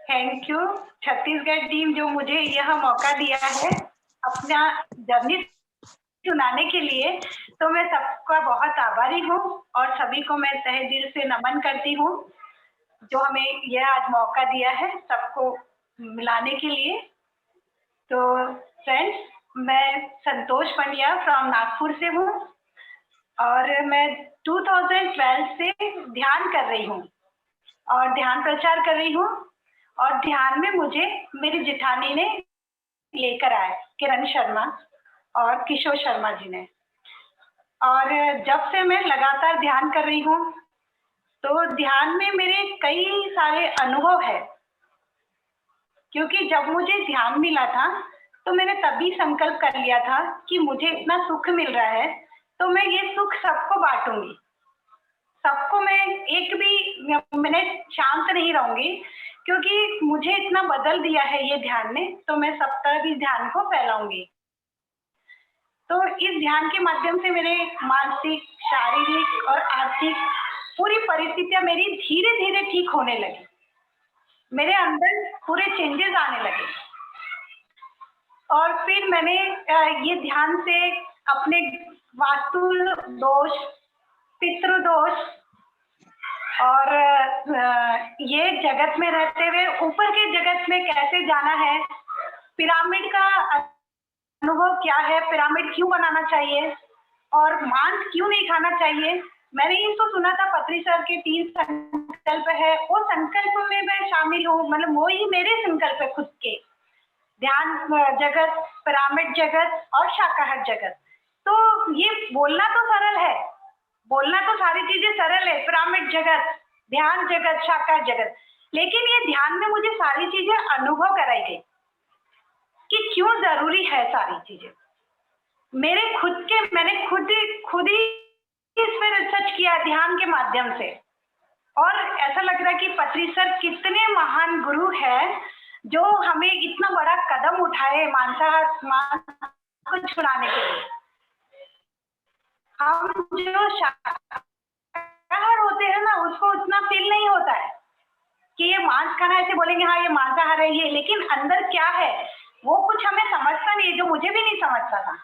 Thank you Chhattisgarh team जो मुझे यह मौका दिया है अपना जर्नी सुनाने के लिए। तो मैं सबका बहुत आभारी हूँ और सभी को मैं तहे दिल से नमन करती हूँ जो हमें यह आज मौका दिया है सबको मिलाने के लिए। तो फ्रेंड्स, मैं संतोष पंड्या फ्रॉम नागपुर से हूँ और मैं 2012 से ध्यान कर रही हूँ और ध्यान प्रचार कर रही हूँ। और ध्यान में मुझे मेरी जेठानी ने लेकर आए, किरण शर्मा और किशोर शर्मा जी ने। और जब से मैं लगातार ध्यान कर रही हूँ तो ध्यान में मेरे कई सारे अनुभव है, क्योंकि जब मुझे ध्यान मिला था तो मैंने तभी संकल्प कर लिया था कि मुझे इतना सुख मिल रहा है तो मैं ये सुख सबको बांटूंगी, सबको मैं एक भी मिनट शांत नहीं रहूंगी, क्योंकि मुझे इतना बदल दिया है ये ध्यान ने, तो मैं सब तरफ इस ध्यान को फैलाऊंगी। तो इस ध्यान के माध्यम से मेरे मानसिक, शारीरिक और आर्थिक पूरी परिस्थितियां मेरी धीरे धीरे ठीक होने लगी, मेरे अंदर पूरे चेंजेस आने लगे। और फिर मैंने ये ध्यान से अपने वास्तु दोष, पितृ दोष और ये जगत में रहते हुए ऊपर के जगत में कैसे जाना है, पिरामिड का अनुभव क्या है, पिरामिड क्यों बनाना चाहिए और मांस क्यों नहीं खाना चाहिए। मैंने ये तो सुना था पत्री सर के 3 संकल्प है, वो संकल्प में मैं शामिल हूँ, मतलब वो ही मेरे संकल्प है खुद के, ध्यान जगत, पिरामिड जगत और शाकाहार जगत। तो ये बोलना तो सरल है, बोलना तो सारी चीजें सरल है, पिरामिड जगत, ध्यान जगत, शाकाहार जगत, लेकिन ये ध्यान में मुझे सारी चीजें अनुभव कराई गई कि क्यों जरूरी है सारी चीजें। मेरे खुद के, मैंने खुद ही इस पे रिसर्च किया ध्यान के माध्यम से, और ऐसा लग रहा है कि पत्री सर कितने महान गुरु हैं जो हमें इतना बड़ा कदम उठाए मांसाहार को छुड़ाने के लिए। हम जो शाकाहार होते हैं ना, उसको उतना फील नहीं होता है कि ये मांस खाना, ऐसे बोलेंगे हाँ ये मांसाहार है ये, लेकिन अंदर क्या है वो कुछ हमें समझता नहीं है, जो मुझे भी नहीं समझता था।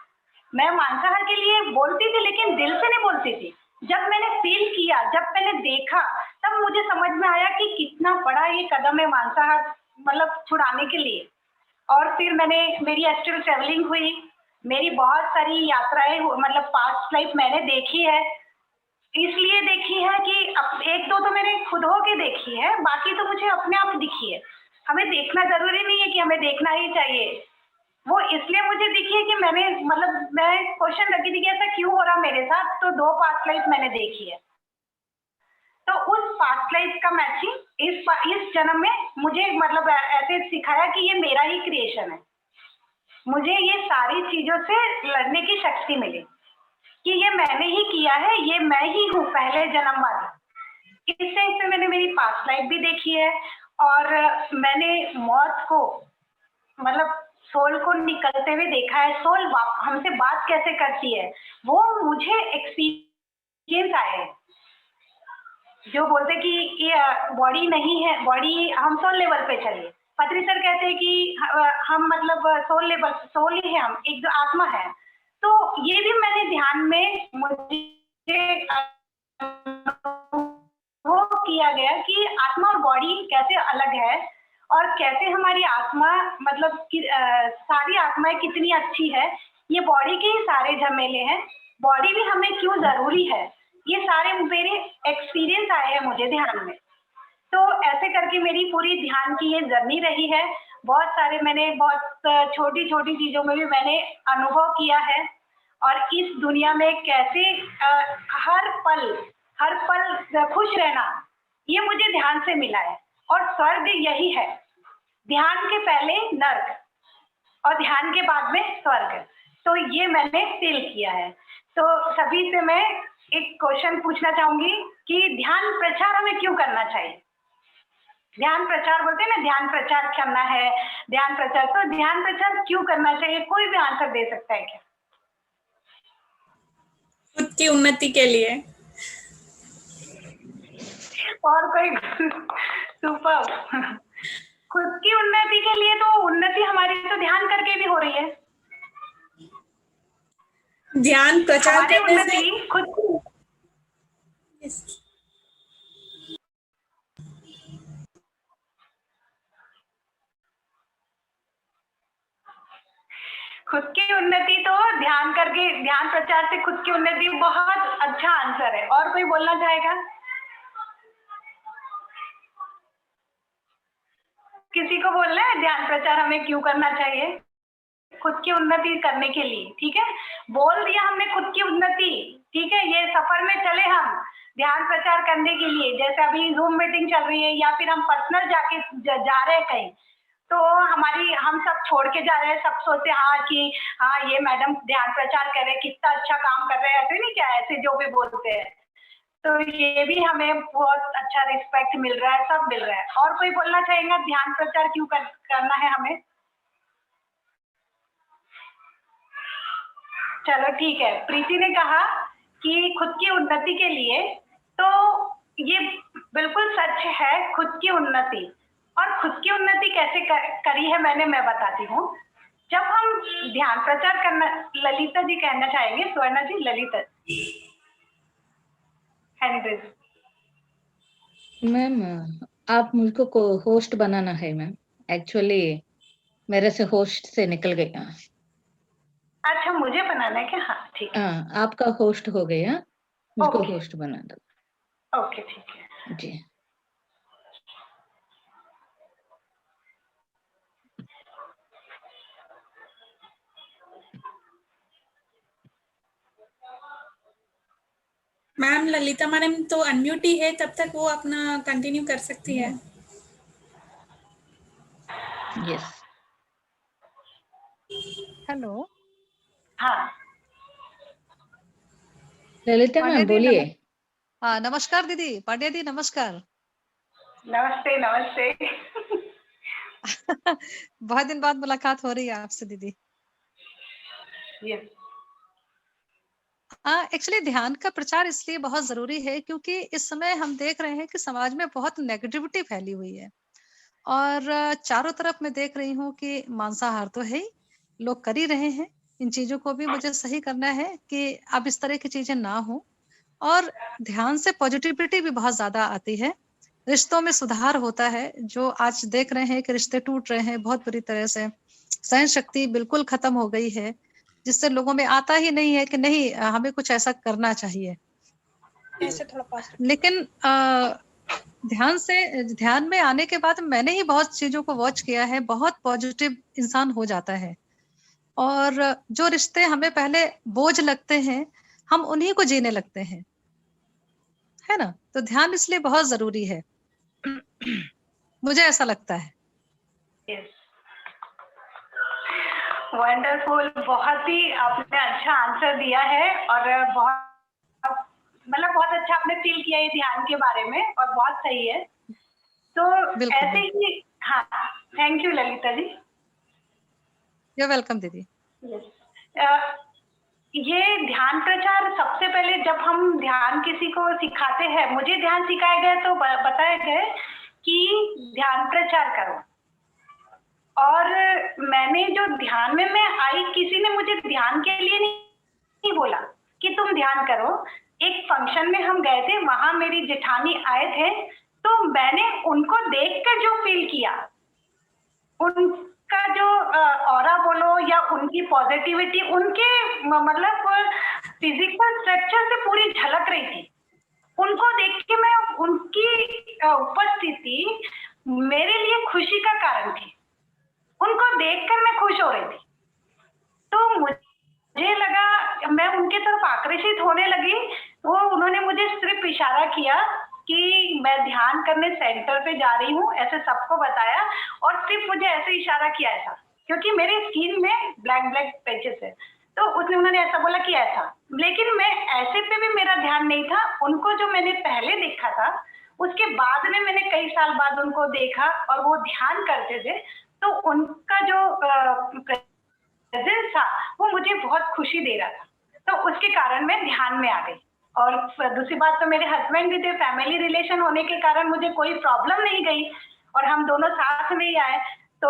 मैं मांसाहार के लिए बोलती थी लेकिन दिल से नहीं बोलती थी। जब मैंने फील किया, जब मैंने देखा, तब मुझे समझ में आया कि कितना बड़ा ये कदम है मांसाहार मतलब छुड़ाने के लिए। और फिर मेरी एस्ट्रल ट्रेवलिंग हुई, मेरी बहुत सारी यात्राएं मतलब पास्ट लाइफ मैंने देखी है, इसलिए देखी है कि एक दो तो मैंने खुद हो के देखी है, बाकी तो मुझे अपने आप दिखी है। हमें देखना जरूरी नहीं है कि हमें देखना ही चाहिए, वो इसलिए मुझे दिखी है कि मैंने मतलब मैं क्वेश्चन रखी थी कि ऐसा क्यों हो रहा मेरे साथ, तो 2 पास्ट लाइफ मैंने देखी है। तो उस पास्ट लाइफ का मैचिंग इस जन्म में मुझे मतलब ऐसे सिखाया कि ये मेरा ही क्रिएशन है, मुझे ये सारी चीजों से लड़ने की शक्ति मिली कि ये मैंने ही किया है, ये मैं ही हूँ पहले जन्म वाली। इस सेंस से मैंने मेरी पास्ट लाइफ भी देखी है और मैंने मौत को मतलब सोल को निकलते हुए देखा है, सोल हमसे बात कैसे करती है वो मुझे एक्सपीरियंस आए हैं। जो बोलते कि ये बॉडी नहीं है, बॉडी हम सोल लेवल पे चलिए, पत्री सर कहते हैं कि हम मतलब सोल लेवल, सोल ही है हम, एक जो आत्मा है। तो ये भी मैंने ध्यान में मुझे वो किया गया कि आत्मा और बॉडी कैसे अलग है और कैसे हमारी आत्मा मतलब सारी आत्माएं कितनी अच्छी है, ये बॉडी के ही सारे झमेले हैं, बॉडी भी हमें क्यों जरूरी है, ये सारे मेरे एक्सपीरियंस आए हैं मुझे ध्यान में। तो ऐसे करके मेरी पूरी ध्यान की ये जर्नी रही है। बहुत सारे मैंने बहुत छोटी छोटी चीजों में भी मैंने अनुभव किया है, और इस दुनिया में कैसे हर पल खुश रहना, ये मुझे ध्यान से मिला है। और स्वर्ग यही है, ध्यान के पहले नर्क और ध्यान के बाद में स्वर्ग। तो ये मैंने फील किया है। तो सभी से मैं एक क्वेश्चन पूछना चाहूंगी कि ध्यान प्रचार हमें क्यों करना चाहिए? ध्यान प्रचार बोलते हैं ना, ध्यान प्रचार करना है, ध्यान प्रचार, तो ध्यान प्रचार क्यों करना चाहिए? कोई भी आंसर दे सकता है क्या? खुद की उन्नति के लिए। और कोई? सुपर। ध्यान प्रचार हमारी करने से उन्नति खुद की खुद की उन्नति तो ध्यान करके, ध्यान प्रचार से खुद की उन्नति बहुत अच्छा आंसर है। और कोई बोलना चाहेगा? किसी को बोलना है ध्यान प्रचार हमें क्यों करना चाहिए? खुद की उन्नति करने के लिए, ठीक है, बोल दिया हमने खुद की उन्नति, ठीक है। ये सफर में चले हम ध्यान प्रचार करने के लिए, जैसे अभी जूम मीटिंग चल रही है या फिर हम पर्सनल जाके जा रहे हैं कहीं, तो हम सब छोड़ के जा रहे हैं, सब सोचते हाँ कि हाँ ये मैडम ध्यान प्रचार कर रहे हैं, कितना अच्छा काम कर रहे हैं, ऐसे नहीं क्या, ऐसे जो भी बोलते हैं, तो ये भी हमें बहुत अच्छा रिस्पेक्ट मिल रहा है, सब मिल रहा है। और कोई बोलना चाहेगा ध्यान प्रचार क्यों करना है हमें? चलो ठीक है, प्रीति ने कहा कि खुद की उन्नति के लिए, तो ये बिल्कुल सच है, खुद की उन्नति। और खुद की उन्नति कैसे करी है मैं बताती हूँ। जब हम ध्यान प्रचार करना, ललिता जी कहना चाहेंगे, स्वर्णा जी, ललिता हैंड्रेस। मैम आप मुझको को होस्ट बनाना है मैम, एक्चुअली मेरे से होस्ट से निकल गया। अच्छा, मुझे बनाना है क्या? हाँ ठीक है। हाँ, आपका होस्ट हो गया, मुझको ओके। होस्ट बना दो। ओके ठीक है जी। मैम ललिता मैडम तो अनम्यूट ही है, तब तक वो अपना कंटिन्यू कर सकती है। यस। हेलो। हाँ ललिता मैम बोलिए। हाँ नमस्कार दीदी, पांड्या दी नमस्कार। नमस्ते नमस्ते। बहुत दिन बाद मुलाकात हो रही है आपसे दीदी। यस। एक्चुअली ध्यान का प्रचार इसलिए बहुत जरूरी है क्योंकि इस समय हम देख रहे हैं कि समाज में बहुत नेगेटिविटी फैली हुई है और चारों तरफ मैं देख रही हूँ कि मांसाहार तो है ही, लोग कर ही रहे हैं। इन चीजों को भी मुझे सही करना है कि अब इस तरह की चीजें ना हो। और ध्यान से पॉजिटिविटी भी बहुत ज्यादा आती है, रिश्तों में सुधार होता है। जो आज देख रहे हैं कि रिश्ते टूट रहे हैं बहुत बुरी तरह से, सहन शक्ति बिल्कुल खत्म हो गई है, जिससे लोगों में आता ही नहीं है कि नहीं हमें कुछ ऐसा करना चाहिए। ऐसे थोड़ा पास। लेकिन ध्यान में आने के बाद मैंने ही बहुत चीजों को वॉच किया है, बहुत पॉजिटिव इंसान हो जाता है। और जो रिश्ते हमें पहले बोझ लगते हैं हम उन्हीं को जीने लगते हैं, है ना। तो ध्यान इसलिए बहुत जरूरी है, मुझे ऐसा लगता है। वंडरफुल, बहुत ही आपने अच्छा आंसर दिया है और बहुत बहुत अच्छा आपने फील किया ये ध्यान के बारे में और बहुत सही है। तो ऐसे ही, हाँ thank you Lalita ji. You welcome दीदी। ये ध्यान प्रचार सबसे पहले जब हम ध्यान किसी को सिखाते हैं, मुझे ध्यान सिखाया गया तो बताया गया कि ध्यान प्रचार करो। और मैंने जो ध्यान में मैं आई, किसी ने मुझे ध्यान के लिए नहीं बोला कि तुम ध्यान करो। एक फंक्शन में हम गए थे, वहां मेरी जेठानी आए थे, तो मैंने उनको देखकर जो फील किया, उनका जो ऑरा बोलो या उनकी पॉजिटिविटी, उनके फिजिकल स्ट्रक्चर से पूरी झलक रही थी। उनको देख के मैं, उनकी उपस्थिति मेरे लिए खुशी का कारण थी। उनको देखकर मैं खुश हो रही थी, तो मुझे लगा, मैं उनके तरफ आकर्षित होने लगी। वो उन्होंने मुझे सिर्फ इशारा किया कि मैं ध्यान करने सेंटर पे जा रही हूँ, ऐसे सबको बताया और सिर्फ मुझे ऐसे इशारा किया ऐसा, क्योंकि मेरी स्किन में ब्लैक पैचेस है, तो उन्होंने ऐसा बोला कि ऐसा। लेकिन मैं ऐसे पे भी मेरा ध्यान नहीं था। उनको जो मैंने पहले देखा था, उसके बाद में मैंने कई साल बाद उनको देखा और वो ध्यान करते थे, तो उनका जो प्रेजेंस था वो मुझे बहुत खुशी दे रहा था। तो उसके कारण मैं ध्यान में आ गई। और दूसरी बात तो मेरे हस्बैंड भी थे, फैमिली रिलेशन होने के कारण मुझे कोई प्रॉब्लम नहीं गई और हम दोनों साथ में ही आए। तो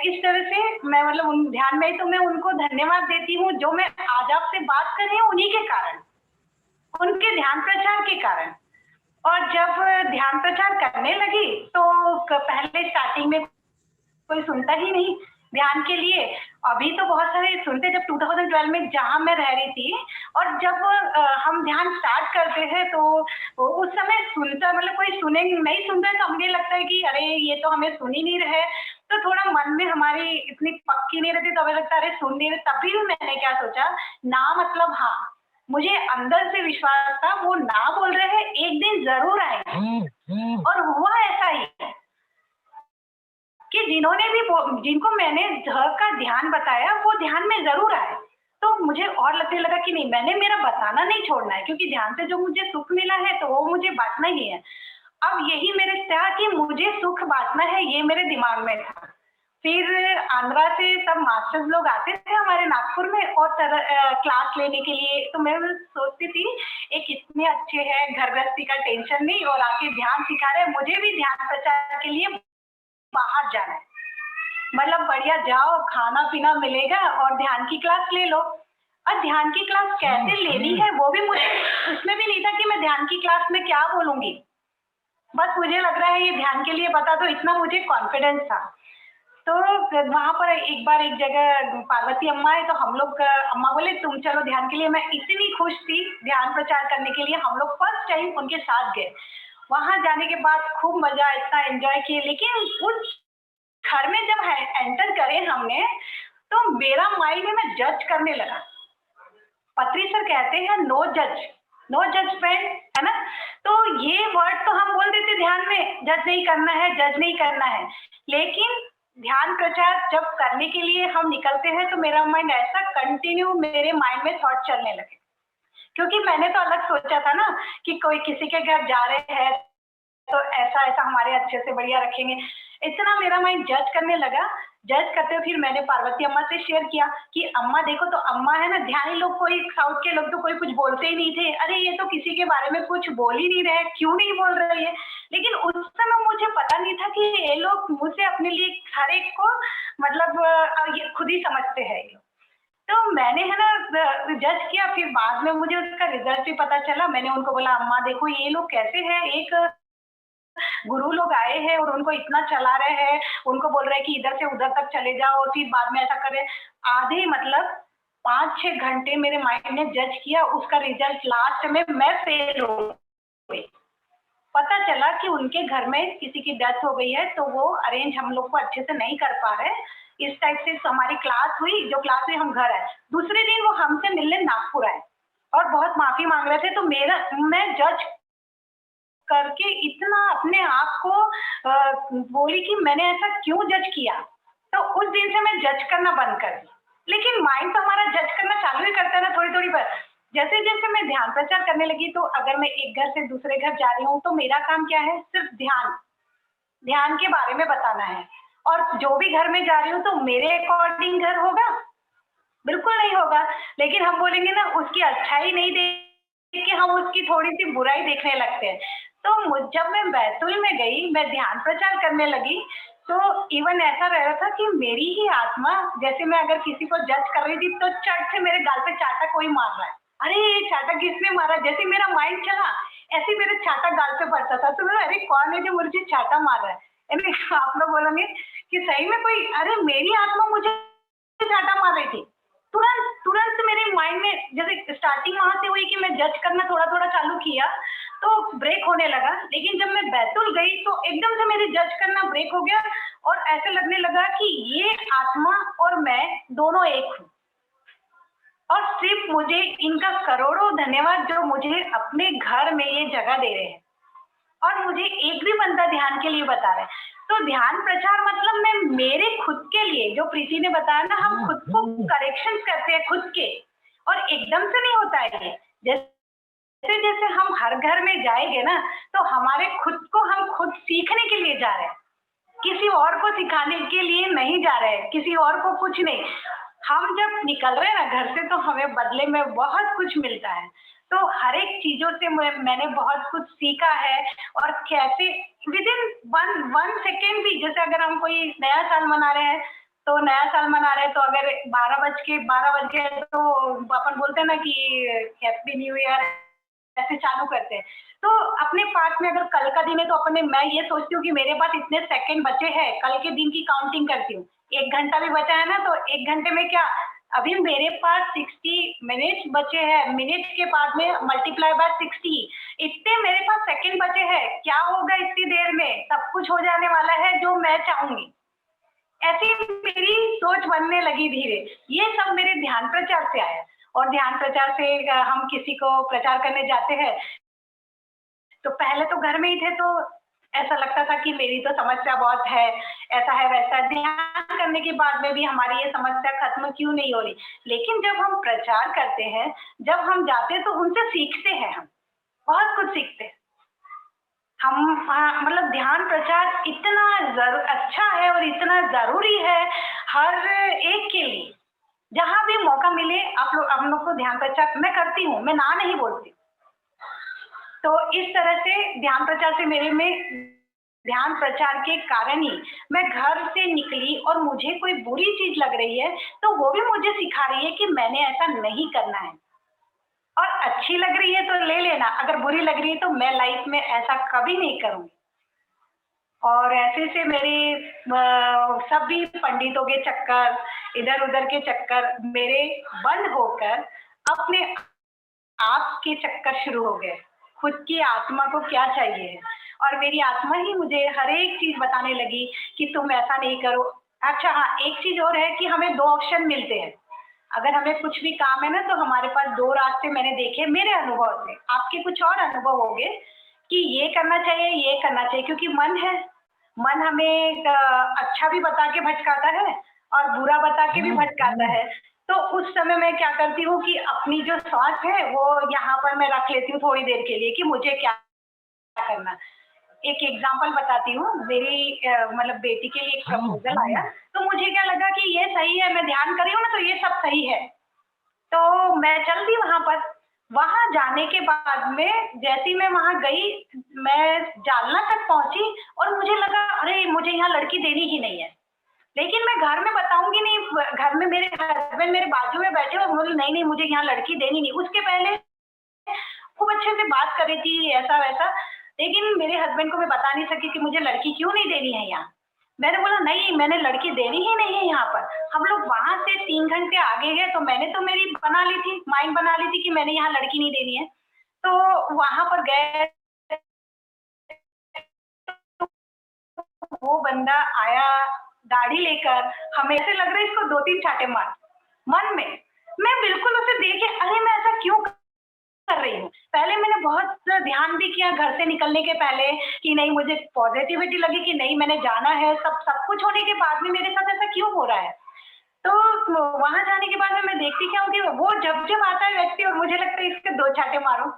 इस तरह से मैं मतलब उन ध्यान में, तो मैं उनको धन्यवाद देती हूँ जो मैं आज आपसे बात कर रही हूँ उन्हीं के कारण, उनके ध्यान प्रचार के कारण। और जब ध्यान प्रचार करने लगी तो पहले स्टार्टिंग में कोई सुनता ही नहीं ध्यान के लिए, अभी तो बहुत सारे सुनते। जब 2012 में जहां मैं रह रही थी और जब हम ध्यान स्टार्ट करते हैं तो उस समय सुनता, मतलब कोई सुने नहीं सुनता है तो हमें लगता है कि अरे ये तो हमें सुन ही नहीं रहे, तो थोड़ा मन में हमारी इतनी पक्की नहीं रहती, तो हमें लगता है अरे सुन नहीं रहे। तभी भी मैंने क्या सोचा, ना मतलब हाँ, मुझे अंदर से विश्वास था वो ना बोल रहे हैं, एक दिन जरूर आएंगे। और हुआ ऐसा ही कि जिन्होंने भी जिनको मैंने ध का ध्यान बताया वो ध्यान में जरूर आए। तो मुझे और लगने लगा कि नहीं, मैंने मेरा बताना नहीं छोड़ना है, क्योंकि ध्यान से जो मुझे सुख मिला है तो वो मुझे बांटना ही है। अब यही मेरे था कि मुझे सुख बांटना है, ये मेरे दिमाग में था। फिर आंध्रा से सब मास्टर्स लोग आते थे हमारे नागपुर में और क्लास लेने के लिए, तो मैं सोचती थी एक इतने अच्छे हैं, घर गृहस्थी का टेंशन नहीं और आके ध्यान सिखा रहे हैं, मुझे भी ध्यान प्रचार के लिए बाहर जाना है, मतलब बढ़िया जाओ, खाना पीना मिलेगा और ध्यान की क्लास ले लो। और ध्यान की क्लास कैसे लेनी है वो भी मुझे उसमें भी नहीं था कि मैं ध्यान की क्लास में क्या बोलूंगी, बस मुझे लग रहा है ये ध्यान के लिए बता दो, इतना मुझे कॉन्फिडेंस था। तो वहां पर एक बार एक जगह पार्वती अम्मा है, तो हम लोग अम्मा बोले तुम चलो ध्यान के लिए। मैं इतनी खुश थी ध्यान प्रचार करने के लिए, हम लोग फर्स्ट टाइम उनके साथ गए। वहां जाने के बाद खूब मजा, इतना एंजॉय किए। लेकिन उस घर में जब एंटर करे हमने, तो मेरा माइंड में मैं जज करने लगा। पत्री सर कहते हैं नो जज, नो जजमेंट, है ना। तो ये वर्ड तो हम बोल देते ध्यान में, जज नहीं करना है, जज नहीं करना है। लेकिन ध्यान प्रचार जब करने के लिए हम निकलते हैं तो मेरा माइंड ऐसा कंटिन्यू मेरे माइंड में थॉट चलने लगे, क्योंकि मैंने तो अलग सोचा था ना कि कोई किसी के घर जा रहे हैं तो ऐसा ऐसा हमारे अच्छे से बढ़िया रखेंगे। इतना मेरा माइंड जज करने लगा। जज करते हुए फिर मैंने पार्वती अम्मा से शेयर किया कि अम्मा देखो, तो अम्मा है ना, ध्यानी लोग, कोई साउथ के लोग तो कोई कुछ बोलते ही नहीं थे, अरे ये तो किसी के बारे में कुछ बोल ही नहीं रहे, क्यों नहीं बोल रहे है। लेकिन उस समय मुझे पता नहीं था कि ये लोग मुझसे अपने लिए हर एक को मतलब ये खुद ही समझते हैं। तो मैंने है ना जज किया, फिर बाद में मुझे उसका रिजल्ट भी पता चला। मैंने उनको बोला अम्मा देखो ये लोग कैसे हैं, एक गुरु लोग आए हैं और उनको इतना चला रहे हैं, उनको बोल रहे हैं कि इधर से उधर तक चले जाओ और फिर बाद में ऐसा करें। आधे मतलब 5-6 घंटे मेरे माइंड ने जज किया, उसका रिजल्ट लास्ट में मैं फेल हो गई। पता चला कि उनके घर में किसी की डेथ हो गई है, तो वो अरेंज हम लोग को अच्छे से नहीं कर पा रहे। इस टाइप से हमारी क्लास हुई, जो क्लास में हम घर आए, दूसरे दिन वो हमसे मिलने नागपुर आए और बहुत माफी मांग रहे थे। तो मैं जज करके इतना अपने आप को बोली कि मैंने ऐसा क्यों जज किया। तो उस दिन से मैं जज करना बंद कर दी। लेकिन माइंड तो हमारा जज करना चालू ही करता है ना, थोड़ी थोड़ी बार। जैसे जैसे मैं ध्यान प्रचार करने लगी, तो अगर मैं एक घर से दूसरे घर जा रही हूँ तो मेरा काम क्या है, सिर्फ ध्यान के बारे में बताना है। और जो भी घर में जा रही हूँ तो मेरे अकॉर्डिंग घर होगा, बिल्कुल नहीं होगा। लेकिन हम बोलेंगे ना, उसकी अच्छाई नहीं देख के हम उसकी थोड़ी सी बुराई देखने लगते हैं। तो जब मैं बैतूल में गई, मैं ध्यान प्रचार करने लगी, तो इवन ऐसा रह रहा था कि मेरी ही आत्मा, जैसे मैं अगर किसी को जज कर रही थी तो चट से मेरे गाल पे चाटा कोई मार रहा है, अरे ये चाटा किसने मारा। जैसे मेरा माइंड चला ऐसे मेरे चाटा गाल पे पड़ता था। तो मैं अरे कौन है जो मुझे चाटा मार रहा है। आप लोग बोलोगे कि सही में कोई, अरे मेरी आत्मा मुझे चाटा मार रही थी। तुरंत मेरे माइंड में, जैसे स्टार्टिंग वहां से हुई कि मैं जज करना थोड़ा थोड़ा चालू किया तो ब्रेक होने लगा। लेकिन जब मैं बैतूल गई तो एकदम से मेरी जज करना ब्रेक हो गया और ऐसे लगने लगा कि ये आत्मा और मैं दोनों एक हूँ। और सिर्फ मुझे इनका करोड़ों धन्यवाद जो मुझे अपने घर में ये जगह दे रहे हैं और मुझे एक भी बंदा ध्यान के लिए बता रहे हैं। तो ध्यान प्रचार मतलब मैं मेरे खुद के लिए, जो प्रीति ने बताया ना, हम खुद को करेक्शन करते हैं खुद के, और एकदम से नहीं होता है ये। जैसे जैसे हम हर घर में जाएंगे ना, तो हमारे खुद को हम खुद सीखने के लिए जा रहे हैं, किसी और को सिखाने के लिए नहीं जा रहे हैं, किसी और को कुछ नहीं। हम जब निकल रहे हैं ना घर से, तो हमें बदले में बहुत कुछ मिलता है। तो हर एक चीजों से मैंने बहुत कुछ सीखा है और कैसे विद इन वन सेकेंड भी, जैसे अगर हम कोई नया साल मना रहे हैं तो नया साल मना रहे हैं, तो अगर 12 बज के तो अपन बोलते हैं ना कि हैप्पी न्यू ईयर, ऐसे चालू करते हैं। तो अपने पास में अगर कल का दिन है तो अपने, मैं ये सोचती हूँ कि मेरे पास इतने सेकंड बचे हैं, कल के दिन की काउंटिंग करती हूँ। 1 घंटा भी बचा है ना, तो 1 घंटे में क्या, अभी मेरे पास 60 मिनट्स बचे हैं, मिनट के बाद में मल्टीप्लाई बाय 60, इतने मेरे पास सेकंड बचे हैं। क्या होगा इतनी देर में, सब कुछ हो जाने वाला है जो मैं चाहूंगी। ऐसी मेरी सोच बनने लगी धीरे। ये सब मेरे ध्यान प्रचार से आया। और ध्यान प्रचार से हम किसी को प्रचार करने जाते हैं तो पहले तो घर में ही थे, तो ऐसा लगता था कि मेरी तो समस्या बहुत है, ऐसा है वैसा। ध्यान करने के बाद में भी हमारी ये समस्या खत्म क्यों नहीं हो रही। लेकिन जब हम प्रचार करते हैं, जब हम जाते हैं तो उनसे सीखते हैं, हम बहुत कुछ सीखते हैं। हम मतलब ध्यान प्रचार इतना अच्छा है और इतना जरूरी है हर एक के लिए। जहां भी मौका मिले हम लोग को ध्यान प्रचार मैं करती हूँ, मैं ना नहीं बोलती। तो इस तरह से ध्यान प्रचार से मेरे में, ध्यान प्रचार के कारण ही मैं घर से निकली, और मुझे कोई बुरी चीज लग रही है तो वो भी मुझे सिखा रही है कि मैंने ऐसा नहीं करना है। और अच्छी लग रही है तो ले लेना, अगर बुरी लग रही है तो मैं लाइफ में ऐसा कभी नहीं करूंगी। और ऐसे से मेरे सभी पंडितों के चक्कर, इधर उधर के चक्कर मेरे बंद होकर अपने आप के चक्कर शुरू हो गए। खुद की आत्मा को क्या चाहिए, और मेरी आत्मा ही मुझे हर एक चीज बताने लगी कि तुम ऐसा नहीं करो। अच्छा हाँ, एक चीज और है कि हमें 2 ऑप्शन मिलते हैं। अगर हमें कुछ भी काम है ना, तो हमारे पास 2 रास्ते मैंने देखे मेरे अनुभव से। आपके कुछ और अनुभव होंगे कि ये करना चाहिए, ये करना चाहिए, क्योंकि मन है, मन हमें अच्छा भी बता के भटकाता है और बुरा बता के भी भटकाता है। तो उस समय मैं क्या करती हूँ कि अपनी जो सांस है वो यहाँ पर मैं रख लेती हूँ थोड़ी देर के लिए कि मुझे क्या करना। एक एग्जांपल बताती हूँ। मेरी मतलब बेटी के लिए एक प्रपोजल आया, तो मुझे क्या लगा कि ये सही है, मैं ध्यान कर रही हूँ ना, तो ये सब सही है। तो मैं चल दी वहां पर। वहां जाने के बाद में जैसी मैं वहां गई, मैं जालना तक पहुंची और मुझे लगा अरे मुझे यहाँ लड़की देनी ही नहीं है। लेकिन मैं घर में बताऊंगी नहीं, घर में मेरे हस्बैंड मेरे बाजू में बैठे और बोली नहीं नहीं मुझे यहाँ लड़की देनी नहीं। उसके पहले खूब अच्छे से बात कर रही थी ऐसा वैसा, लेकिन मेरे हस्बैंड को मैं बता नहीं सकी कि मुझे लड़की क्यों नहीं देनी है यहाँ। मैंने बोला नहीं, मैंने लड़की देनी ही नहीं है यहाँ पर। हम लोग वहां से 3 घंटे आगे गए, तो मैंने तो मेरी बना ली थी, माइंड बना ली थी कि मैंने यहाँ लड़की नहीं देनी है। तो वहां पर गए, वो बंदा आया गाड़ी लेकर, हमें ऐसे लग रहा है इसको 2-3 चाटे मार मन में। मैं बिल्कुल उसे देखे अरे मैं ऐसा क्यों कर रही हूँ। पहले मैंने बहुत ध्यान भी किया घर से निकलने के पहले कि नहीं, मुझे पॉजिटिविटी लगी कि नहीं मैंने जाना है। सब कुछ होने के बाद में मेरे साथ ऐसा क्यों हो रहा है। तो वहां जाने के बाद में मैं देखती क्या हूँ कि वो जब आता है व्यक्ति और मुझे लगता है इसके 2 चाटे मारो,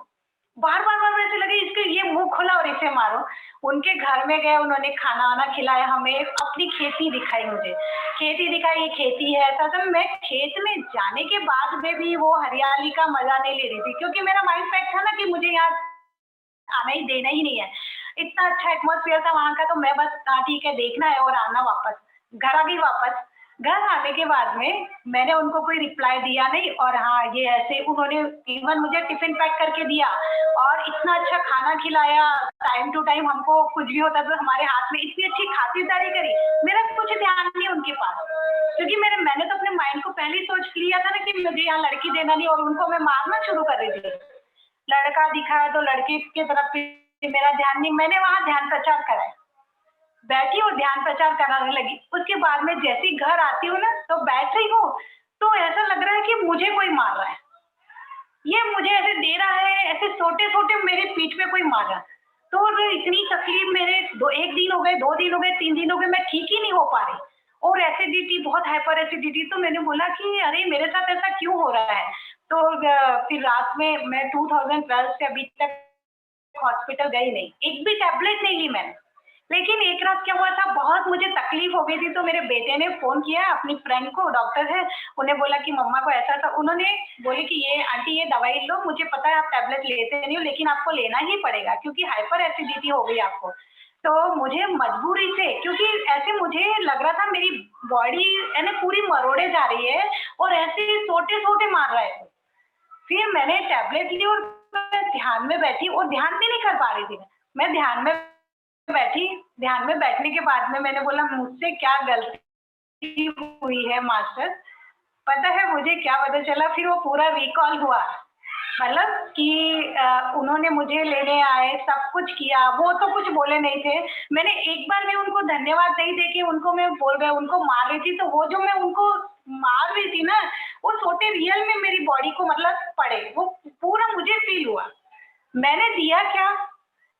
बार बार ऐसे लगे इसके ये मुंह खोला और इसे मारो। उनके घर में गए, उन्होंने खाना वाना खिलाया, हमें अपनी खेती दिखाई, मुझे खेती दिखाई, ये खेती है ऐसा सब। मैं खेत में जाने के बाद में भी वो हरियाली का मजा नहीं ले रही थी, क्योंकि मेरा माइंड सेट था ना कि मुझे यहाँ आना ही देना ही नहीं है। इतना अच्छा एटमोसफियर था वहां का, तो मैं बस ठीक है देखना है और आना वापस। घर आ गई वापस। घर आने के बाद में मैंने उनको कोई रिप्लाई दिया नहीं, और हाँ ये ऐसे उन्होंने इवन मुझे टिफिन पैक करके दिया और इतना अच्छा खाना खिलाया, टाइम टू टाइम हमको कुछ भी होता तो हमारे हाथ में इतनी अच्छी खातिरदारी करी। मेरा कुछ ध्यान नहीं उनके पास, क्योंकि मैंने तो अपने माइंड को पहले ही सोच लिया था ना कि मुझे यहाँ लड़की देना नहीं, और उनको मैं मारना शुरू कर रही थी। लड़का दिखा तो लड़की की तरफ मेरा ध्यान नहीं। मैंने वहां ध्यान प्रचार कराया, बैठी और ध्यान प्रचार कराने लगी। उसके बाद में जैसी घर आती हूँ ना, तो बैठ रही हूँ तो ऐसा लग रहा है कि मुझे कोई मार रहा है, ये मुझे ऐसे दे रहा है, ऐसे छोटे छोटे मेरे पीठ पे कोई मार रहा है। तो इतनी तकलीफ मेरे 1 दिन हो गए, 2 दिन हो गए, 3 दिन हो गए, मैं ठीक ही नहीं हो पा रही। और एसिडिटी, बहुत हाइपर एसिडिटी। तो मैंने बोला कि अरे मेरे साथ ऐसा क्यों हो रहा है। तो फिर रात में मैं 2012 से अभी तक हॉस्पिटल गई नहीं, एक भी टैबलेट नहीं ली मैंने। लेकिन एक रात क्या हुआ था, बहुत मुझे तकलीफ हो गई थी, तो मेरे बेटे ने फोन किया अपनी फ्रेंड को, डॉक्टर है, उन्हें बोला कि मम्मा को ऐसा था। उन्होंने बोले कि ये आंटी ये दवाई लो, मुझे पता है आप टैबलेट लेते नहीं हो लेकिन आपको लेना ही पड़ेगा क्योंकि हाइपर एसिडिटी हो गई आपको। तो मुझे मजबूरी से, क्योंकि ऐसे मुझे लग रहा था मेरी बॉडी यानी पूरी मरोड़े जा रही है और ऐसे छोटे छोटे मार रहे थे। फिर मैंने टैबलेट ली और मैं ध्यान में बैठी और ध्यान भी नहीं कर पा रही थी। मैं ध्यान में बैठी, ध्यान में बैठने के बाद में मैंने बोला मुझसे क्या गलती हुई है मास्टर। पता है मुझे क्या पता चला, फिर वो पूरा रिकॉल हुआ, मतलब कि उन्होंने मुझे लेने आए, सब कुछ किया। वो तो कुछ बोले नहीं थे, मैंने एक बार में उनको धन्यवाद नहीं दे के उनको मैं बोल गया, उनको मार रही थी तो वो जो मैं उनको मार रही थी ना, वो छोटे रियल में मेरी बॉडी को मतलब पड़े, वो पूरा मुझे फील हुआ। मैंने दिया क्या,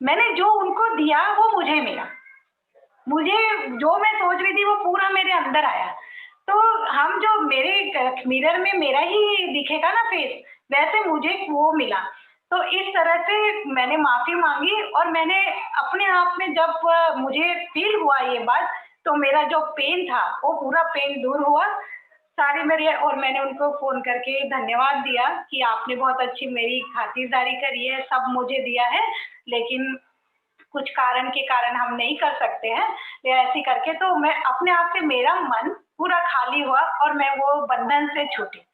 मैंने जो उनको दिया वो मुझे मिला, मुझे जो मैं सोच रही थी वो पूरा मेरे अंदर आया। तो हम जो मेरे मिरर में मेरा ही दिखेगा ना फेस, वैसे मुझे वो मिला। तो इस तरह से मैंने माफी मांगी और मैंने अपने आप में जब मुझे फील हुआ ये बात, तो मेरा जो पेन था वो पूरा पेन दूर हुआ सारी मेरी। और मैंने उनको फोन करके धन्यवाद दिया कि आपने बहुत अच्छी मेरी खातिरदारी करी है, सब मुझे दिया है, लेकिन कुछ कारण के कारण हम नहीं कर सकते हैं या ऐसे करके। तो मैं अपने आप से, मेरा मन पूरा खाली हुआ और मैं वो बंधन से छूटी।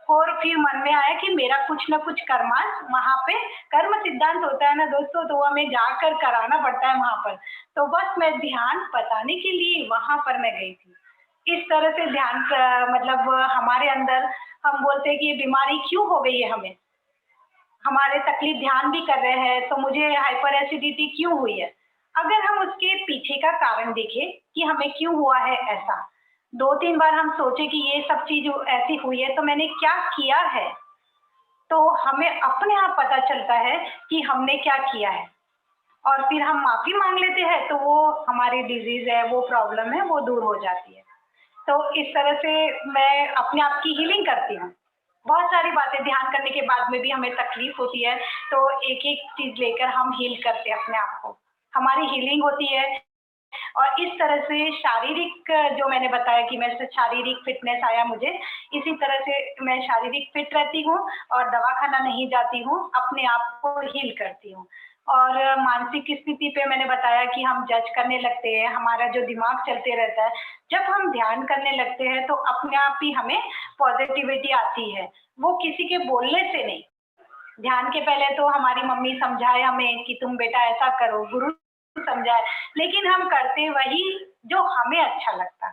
और फिर मन में आया कि मेरा कुछ ना कुछ कर्मांश वहां पे, कर्म सिद्धांत होता है ना दोस्तों, तो हमें जाकर कराना पड़ता है वहां पर। तो बस मैं ध्यान बताने के लिए वहां पर मैं गई थी। इस तरह से ध्यान मतलब हमारे अंदर हम बोलते हैं कि ये बीमारी क्यों हो गई है, हमें हमारे तकलीफ ध्यान भी कर रहे हैं तो मुझे हाइपर एसिडिटी क्यों हुई है। अगर हम उसके पीछे का कारण देखें कि हमें क्यों हुआ है ऐसा, 2-3 बार हम सोचे कि ये सब चीज ऐसी हुई है तो मैंने क्या किया है, तो हमें अपने आप पता चलता है कि हमने क्या किया है। और फिर हम माफी मांग लेते हैं तो वो हमारी डिजीज है, वो प्रॉब्लम है, वो दूर हो जाती है। तो इस तरह से मैं अपने आप की हीलिंग करती हूँ। बहुत सारी बातें ध्यान करने के बाद में भी हमें तकलीफ होती है, तो एक एक चीज लेकर हम हील करते हैं अपने आप को, हमारी हीलिंग होती है। और इस तरह से शारीरिक, जो मैंने बताया कि मैं शारीरिक फिटनेस आया मुझे, इसी तरह से मैं शारीरिक फिट रहती हूँ और दवाखाना नहीं जाती हूँ, अपने आप को हील करती हूँ। और मानसिक स्थिति पे मैंने बताया कि हम जज करने लगते हैं, हमारा जो दिमाग चलते रहता है, जब हम ध्यान करने लगते हैं तो अपने आप ही हमें पॉजिटिविटी आती है, वो किसी के बोलने से नहीं। ध्यान के पहले तो हमारी मम्मी समझाए हमें कि तुम बेटा ऐसा करो, गुरु समझाए, लेकिन हम करते वही जो हमें अच्छा लगता।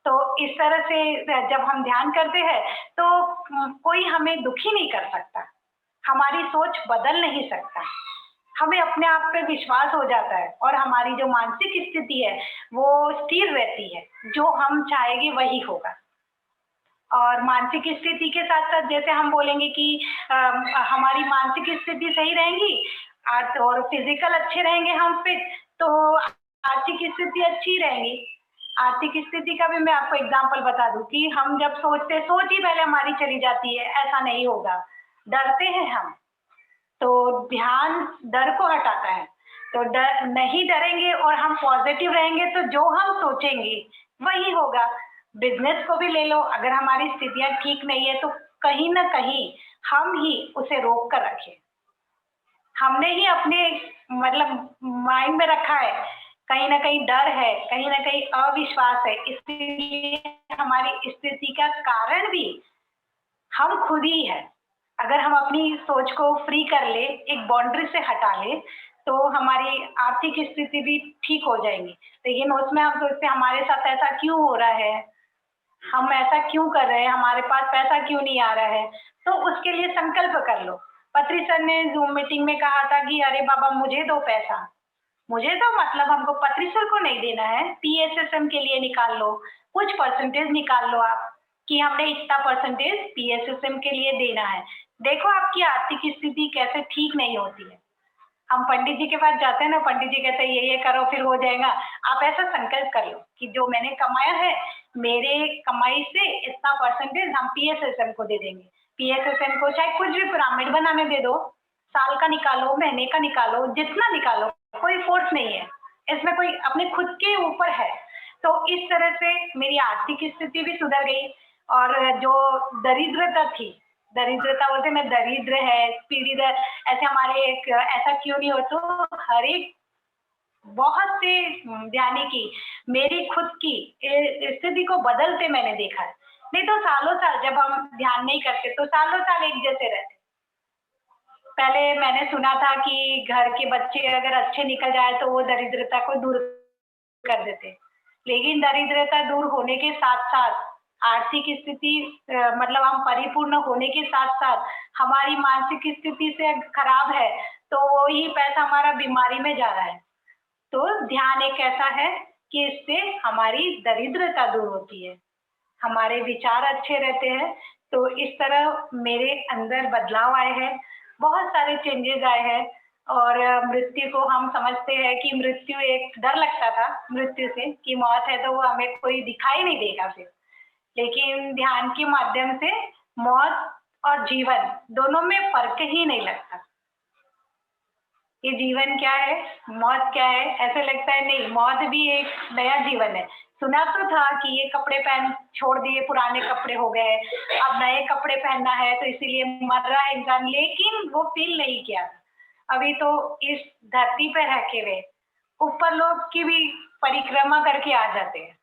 तो इस तरह से जब हम ध्यान करते हैं तो कोई हमें दुखी नहीं कर सकता, हमारी सोच बदल नहीं सकता, हमें अपने आप पे विश्वास हो जाता है और हमारी जो मानसिक स्थिति है वो स्थिर रहती है, जो हम चाहेंगे वही होगा। और मानसिक स्थिति के साथ साथ जैसे हम बोलेंगे कि हमारी मानसिक स्थिति सही रहेंगी और फिजिकल अच्छे रहेंगे हम फिट, तो आर्थिक स्थिति अच्छी रहेंगी। आर्थिक स्थिति का भी मैं आपको एग्जांपल बता दूं कि हम जब सोचते, सोच ही पहले हमारी चली जाती है, ऐसा नहीं होगा, डरते हैं हम, तो ध्यान डर को हटाता है। तो डर नहीं डरेंगे और हम पॉजिटिव रहेंगे तो जो हम सोचेंगे वही होगा। बिजनेस को भी ले लो, अगर हमारी स्थितियां ठीक नहीं है तो कहीं ना कहीं हम ही उसे रोक कर रखें, हमने ही अपने मतलब माइंड में रखा है, कहीं ना कहीं डर है, कहीं ना कहीं अविश्वास है, इसलिए हमारी स्थिति का कारण भी हम खुद ही है। अगर हम अपनी सोच को फ्री कर ले, एक बाउंड्री से हटा ले, तो हमारी आर्थिक स्थिति भी ठीक हो जाएंगी। लेकिन उसमें हम सोचते हैं हमारे साथ ऐसा क्यों हो रहा है, हम ऐसा क्यों कर रहे हैं, हमारे पास पैसा क्यों नहीं आ रहा है, तो उसके लिए संकल्प कर लो। पत्री सर ने जूम मीटिंग में कहा था कि अरे बाबा मुझे दो पैसा, मुझे तो मतलब हमको पत्री सर को नहीं देना है, PSSM के लिए निकाल लो, कुछ परसेंटेज निकाल लो आप कि हमने इतना परसेंटेज PSSM के लिए देना है। देखो आपकी आर्थिक स्थिति कैसे ठीक नहीं होती है। हम पंडित जी के पास जाते हैं ना, पंडित जी कहते हैं ये करो फिर हो जाएगा। आप ऐसा संकल्प कर लो कि जो मैंने कमाया है, मेरे कमाई से इतना परसेंटेज हम PSSM को दे देंगे। PSSM को चाहे कुछ भी पिरामिड बनाने दे दो, साल का निकालो, महीने का निकालो, जितना निकालो, कोई फोर्स नहीं है इसमें, कोई अपने खुद के ऊपर है। तो इस तरह से मेरी आर्थिक स्थिति भी सुधर गई। और जो दरिद्रता थी, दरिद्रता बोलते मैं दरिद्र है, पीड़ित, ऐसे हमारे एक ऐसा क्यों नहीं हो, तो हर एक बहुत से ध्यानी की मेरी खुद की स्थिति को बदलते मैंने देखा है। नहीं तो सालों साल जब हम ध्यान नहीं करते तो सालों साल एक जैसे रहते। पहले मैंने सुना था कि घर के बच्चे अगर अच्छे निकल जाए तो वो दरिद्रता को दूर कर देते, लेकिन दरिद्रता दूर होने के साथ साथ आर्थिक स्थिति मतलब हम परिपूर्ण होने के साथ साथ हमारी मानसिक स्थिति से खराब है तो वही पैसा हमारा बीमारी में जा रहा है। तो ध्यान एक ऐसा है कि इससे हमारी दरिद्रता दूर होती है, हमारे विचार अच्छे रहते हैं। तो इस तरह मेरे अंदर बदलाव आए हैं, बहुत सारे चेंजेस आए हैं। और मृत्यु को हम समझते हैं कि मृत्यु एक डर लगता था मृत्यु से कि मौत है तो वो हमें कोई दिखाई नहीं देगा फिर, लेकिन ध्यान के माध्यम से मौत और जीवन दोनों में फर्क ही नहीं लगता। ये जीवन क्या है, मौत क्या है, ऐसे लगता है नहीं मौत भी एक नया जीवन है। सुना तो था कि ये कपड़े पहन छोड़ दिए, पुराने कपड़े हो गए, अब नए कपड़े पहनना है तो इसीलिए मर रहा है इंसान, लेकिन वो फील नहीं किया। अभी तो इस धरती पे रह के वे ऊपर लोग की भी परिक्रमा करके आ जाते हैं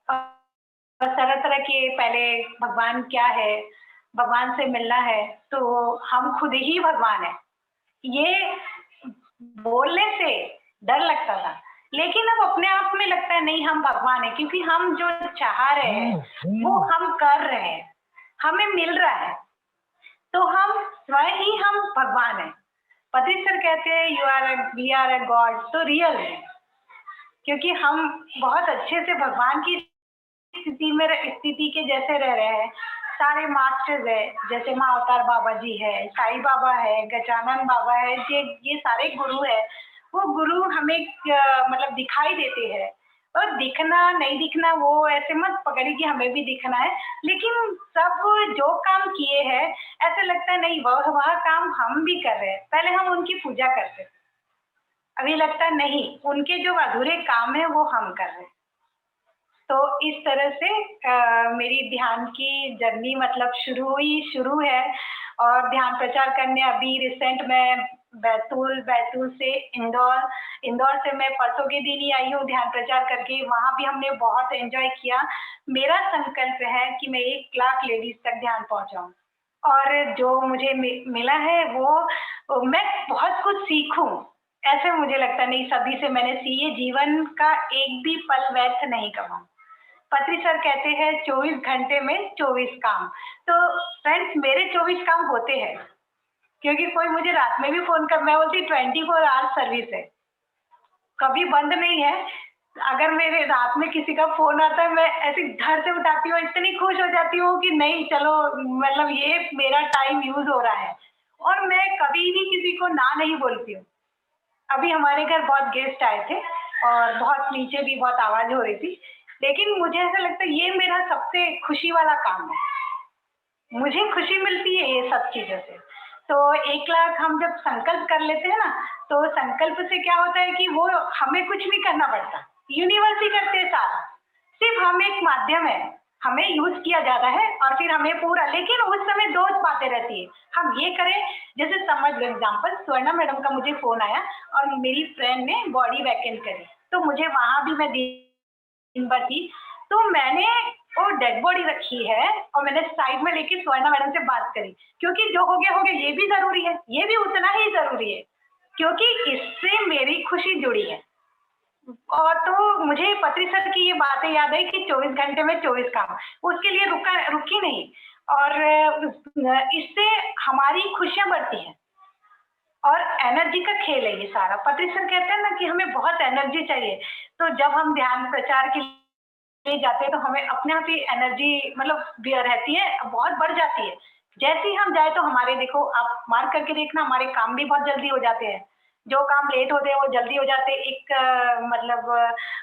और तरह तरह के पहले भगवान क्या है, भगवान से मिलना है तो हम खुद ही भगवान है, ये बोलने से डर लगता था, लेकिन अब अपने आप में लगता है नहीं हम भगवान है, क्योंकि हम जो चाह रहे हैं वो हम कर रहे हैं, हमें मिल रहा है, तो हम स्वयं ही हम भगवान है। पत्री सर कहते हैं वी आर अ गॉड, तो रियल है, क्योंकि हम बहुत अच्छे से भगवान की स्थिति के जैसे रह रहे हैं। सारे मास्टर्स है, जैसे माँ अवतार बाबा जी है, साईं बाबा है, गजानन बाबा है, ये सारे गुरु है। वो गुरु हमें मतलब दिखाई देते हैं, और दिखना नहीं दिखना वो ऐसे मत पकड़ी कि हमें भी दिखना है, लेकिन सब जो काम किए हैं ऐसे लगता है नहीं वह काम हम भी कर रहे हैं। पहले हम उनकी पूजा करते थे, अभी लगता है नहीं उनके जो अधूरे काम है वो हम कर रहे हैं। तो इस तरह से मेरी ध्यान की जर्नी मतलब शुरू है। और ध्यान प्रचार करने अभी रिसेंट में बैतूल से इंदौर से मैं परसों के दिन ही आई हूँ ध्यान प्रचार करके। वहाँ भी हमने बहुत एंजॉय किया। मेरा संकल्प है कि मैं 1 लाख लेडीज तक ध्यान पहुँचाऊँ, और जो मुझे मिला है वो मैं बहुत कुछ सीखूं। ऐसे मुझे लगता नहीं सभी से मैंने सीखे, जीवन का एक भी पल व्यर्थ नहीं गवाऊं। पत्री सर कहते हैं 24 घंटे में 24 काम। तो फ्रेंड्स मेरे 24 काम होते हैं, क्योंकि कोई मुझे रात में भी फोन कर, मैं बोलती 24 आवर्स सर्विस है, कभी बंद नहीं है। अगर मेरे रात में किसी का फोन आता है मैं ऐसे घर से उठाती हूँ, इतनी खुश हो जाती हूँ कि नहीं चलो मतलब ये मेरा टाइम यूज हो रहा है, और मैं कभी भी किसी को ना नहीं बोलती हूँ। अभी हमारे घर बहुत गेस्ट आए थे और बहुत नीचे भी बहुत आवाज हो रही थी, लेकिन मुझे ऐसा लगता है ये मेरा सबसे खुशी वाला काम है, मुझे खुशी मिलती है ये सब चीजों से। तो 1 लाख हम जब संकल्प कर लेते हैं ना, तो संकल्प से क्या होता है कि वो हमें कुछ नहीं करना पड़ता, यूनिवर्स ही करते हैं सारा, सिर्फ हम एक माध्यम है, हमें यूज किया जाता है और फिर हमें पूरा। लेकिन उस समय 2 बातें रहती है, हम ये करें, जैसे समझ लो एग्जाम्पल स्वर्णा मैडम का मुझे फोन आया और मेरी फ्रेंड ने बॉडी वैकेंट करी, तो मुझे वहां भी मैं दिन भर थी, तो मैंने वो डेड बॉडी रखी है और मैंने साइड में लेके स्वर्णा मैडम से बात करी, क्योंकि जो हो गया ये भी जरूरी है, ये भी उतना ही जरूरी है, क्योंकि इससे मेरी खुशी जुड़ी है। और तो मुझे पत्री सर की ये बातें याद है कि 24 घंटे में 24 काम, उसके लिए रुकी नहीं, और इससे हमारी खुशियां बढ़ती हैं और एनर्जी का खेल है ये सारा। पत्री सर कहते हैं ना कि हमें बहुत एनर्जी चाहिए, तो जब हम ध्यान प्रचार के लिए जाते हैं तो हमें अपने आप ही एनर्जी मतलब रहती है, बहुत बढ़ जाती है। जैसे ही हम जाए तो हमारे, देखो आप मार्क करके देखना, हमारे काम भी बहुत जल्दी हो जाते हैं, जो काम लेट होते हैं वो जल्दी हो जाते हैं। एक मतलब